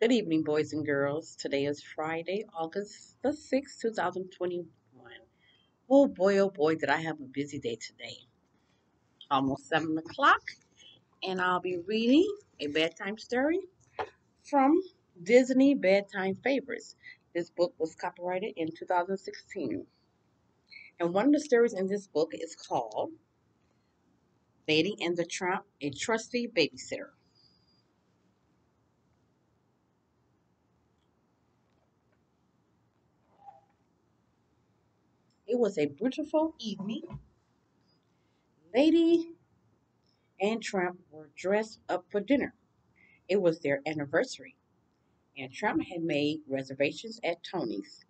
Good evening, boys and girls. Today is Friday, August the 6th, 2021. Oh boy, did I have a busy day today. Almost 7 o'clock, and I'll be reading a bedtime story from Disney Bedtime Favorites. This book was copyrighted in 2016. And one of the stories in this book is called Lady and the Tramp, a Trusty Babysitter. It was a beautiful evening. Lady and Tramp were dressed up for dinner. It was their anniversary, and Trump had made reservations at Tony's.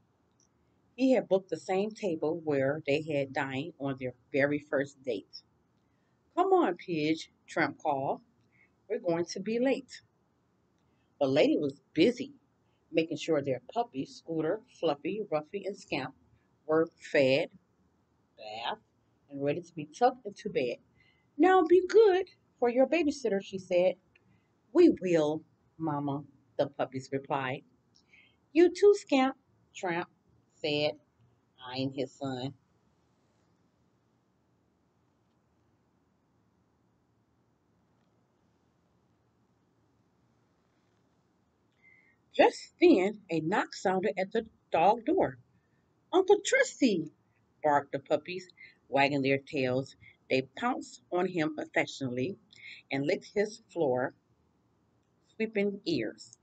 He had booked the same table where they had dined on their very first date. Come on, Pidge, Trump called. We're going to be late. The lady was busy making sure their puppies, Scooter, Fluffy, Ruffy, and Scamp, were fed, bathed, and ready to be tucked into bed. Now be good for your babysitter, she said. We will, Mama, the puppies replied. You too, Scamp, Tramp said, eyeing his son. Just then, a knock sounded at the dog door. Uncle Trusty, barked the puppies, wagging their tails. They pounced on him affectionately and licked his floor, sweeping ears.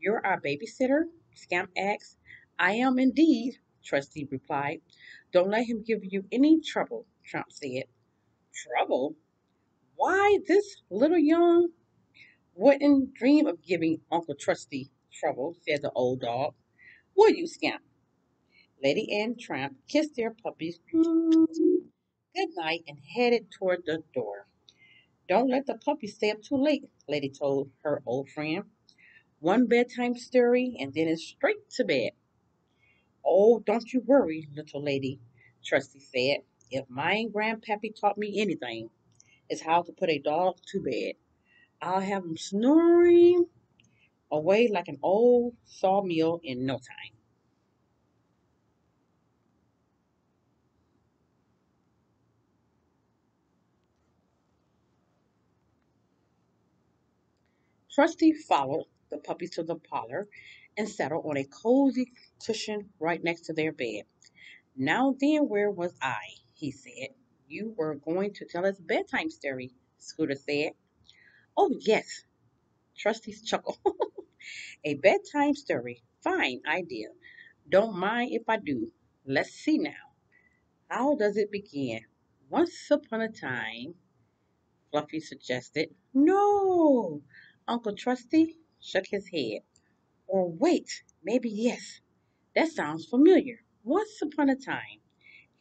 You're our babysitter? Scamp asked. I am indeed, Trusty replied. Don't let him give you any trouble, Trump said. Trouble? Why, this little young wouldn't dream of giving Uncle Trusty trouble, said the old dog. Will you, Scamp? Lady and Tramp kissed their puppies good night and headed toward the door. Don't let the puppies stay up too late, Lady told her old friend. One bedtime story and then it's straight to bed. Oh, don't you worry, little lady, Trusty said. If my grandpappy taught me anything, it's how to put a dog to bed. I'll have him snoring away like an old sawmill in no time. Trusty followed the puppies to the parlor and settled on a cozy cushion right next to their bed. Now then, where was I? He said. You were going to tell us a bedtime story, Scooter said. Oh, yes, Trusty's chuckled. A bedtime story. Fine idea. Don't mind if I do. Let's see now. How does it begin? Once upon a time, Fluffy suggested. No! Uncle Trusty shook his head. Or wait, maybe yes. That sounds familiar. Once upon a time.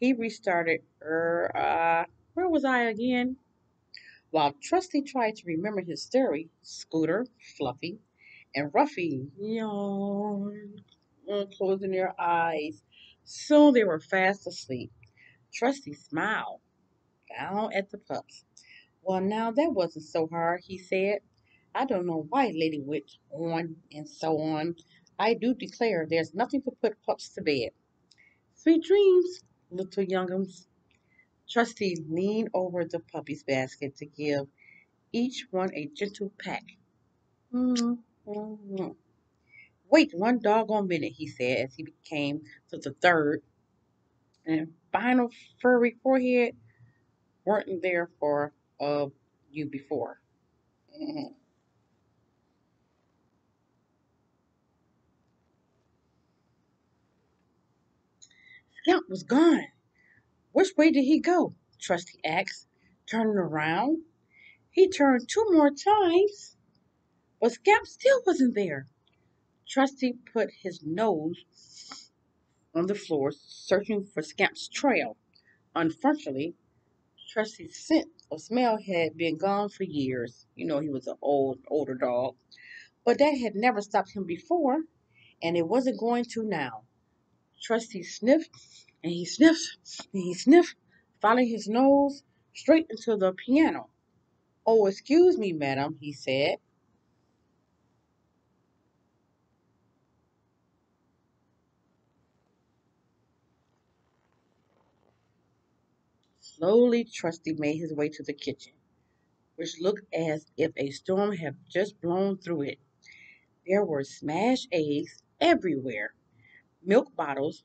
He restarted. Where was I again? While Trusty tried to remember his story, Scooter, Fluffy, and Ruffy yawned, closing their eyes. Soon they were fast asleep. Trusty smiled down at the pups. Well, now that wasn't so hard, he said. I don't know why Lady went on and so on. I do declare there's nothing to put pups to bed. Sweet dreams, little young'ums. Trusty leaned over the puppy's basket to give each one a gentle peck. Mm, mm, mm. Wait one doggone minute, he said as he came to the third and final furry forehead. Weren't there for you before. Mhm. Scamp was gone. Which way did he go? Trusty asked, turning around. He turned two more times, but Scamp still wasn't there. Trusty put his nose on the floor, searching for Scamp's trail. Unfortunately, Trusty's scent of smell had been gone for years. You know, he was an older dog. But that had never stopped him before, and it wasn't going to now. Trusty sniffed, and he sniffed, and he sniffed, following his nose straight into the piano. Oh, excuse me, madam, he said. Slowly, Trusty made his way to the kitchen, which looked as if a storm had just blown through it. There were smashed eggs everywhere. Milk bottles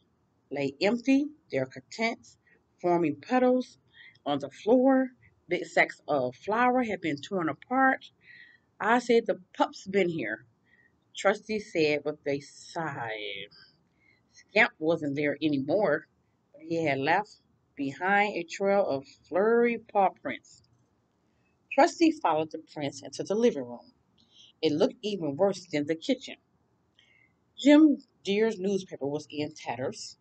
lay empty, their contents forming puddles on the floor. Big sacks of flour had been torn apart. I said the pup's been here, Trusty said with a sigh. Scamp wasn't there anymore, but he had left behind a trail of flurry paw prints. Trusty followed the prints into the living room. It looked even worse than the kitchen. Jim Deere's newspaper was in tatters,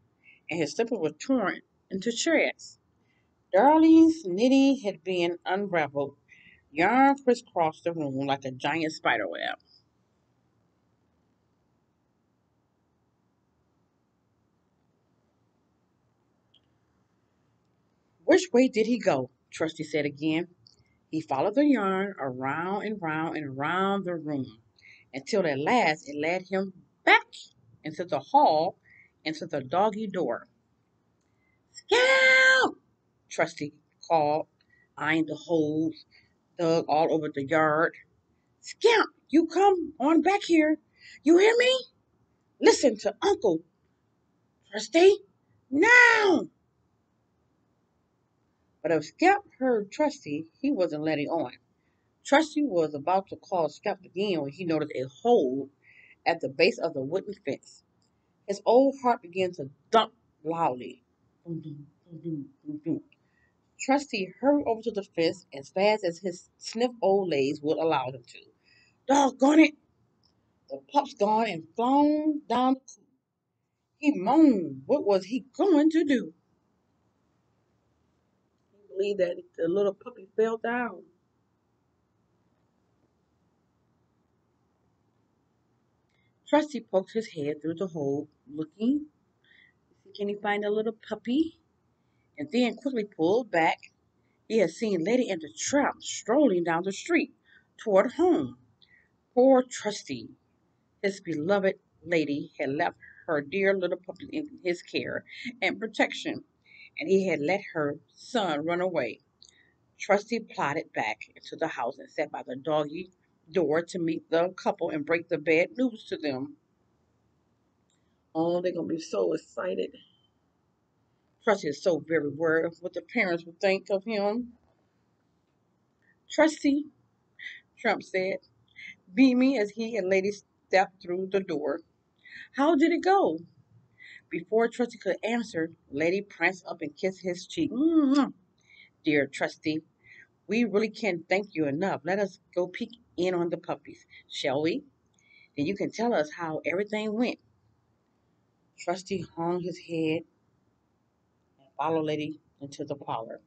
and his slipper was torn into shreds. Darlene's knitting had been unraveled. Yarn crisscrossed the room like a giant spider web. Which way did he go? Trusty said again. He followed the yarn around and round and around the room until at last it led him back into the hall, into the doggy door. Scout! Trusty called, eyeing the holes dug all over the yard. Scamp, you come on back here. You hear me? Listen to Uncle. Trusty, now! But if Scamp heard Trusty, he wasn't letting on. Trusty was about to call Scamp again when he noticed a hole at the base of the wooden fence. His old heart began to thump loudly. Dum, dum, dum, dum, dum, dum. Trusty hurried over to the fence as fast as his stiff old legs would allow him to. Doggone it! The pup's gone and flown down the coop. He moaned. What was he going to do? He believed that the little puppy fell down. Trusty poked his head through the hole, looking. Can he find the little puppy? And then quickly pulled back. He had seen Lady and the Tramp strolling down the street toward home. Poor Trusty. His beloved lady had left her dear little puppy in his care and protection, and he had let her son run away. Trusty plodded back into the house and sat by the doggy door to meet the couple and break the bad news to them. Oh, they're gonna be so excited. Trusty is so very worried of what the parents would think of him. Trusty, Trump said, beaming as he and Lady stepped through the door. How did it go? Before Trusty could answer, Lady pranced up and kissed his cheek. "Mwah. Dear Trusty, we really can't thank you enough. Let us go peek in on the puppies, shall we? Then you can tell us how everything went." Trusty hung his head and followed Lady into the parlor,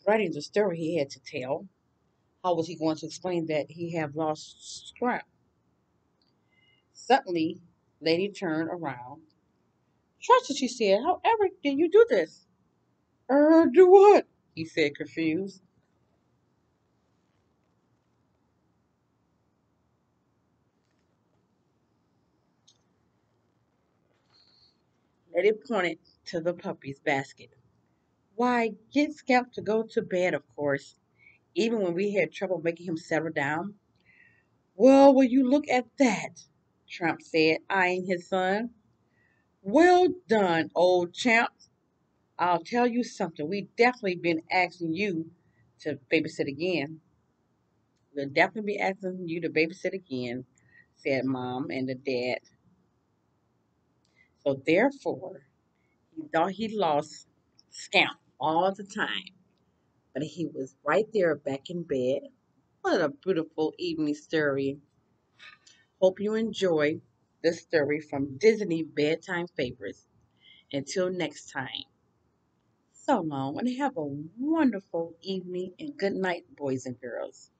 writing the story he had to tell. How was he going to explain that he had lost Scrap? Suddenly, Lady turned around. Trusty, she said, however did you do this? Do what? He said, confused. Lady pointed to the puppy's basket. Why, get Scamp to go to bed, of course, even when we had trouble making him settle down. Well, will you look at that? Tramp said, eyeing his son. Well done, old champ. I'll tell you something. We definitely been asking you to babysit again. We'll definitely be asking you to babysit again, said Mom and the dad. So therefore, he thought he lost Scamp all the time, but he was right there back in bed. What a beautiful evening story. Hope you enjoy this story from Disney Bedtime Favorites. Until next time, so long and have a wonderful evening and good night, boys and girls.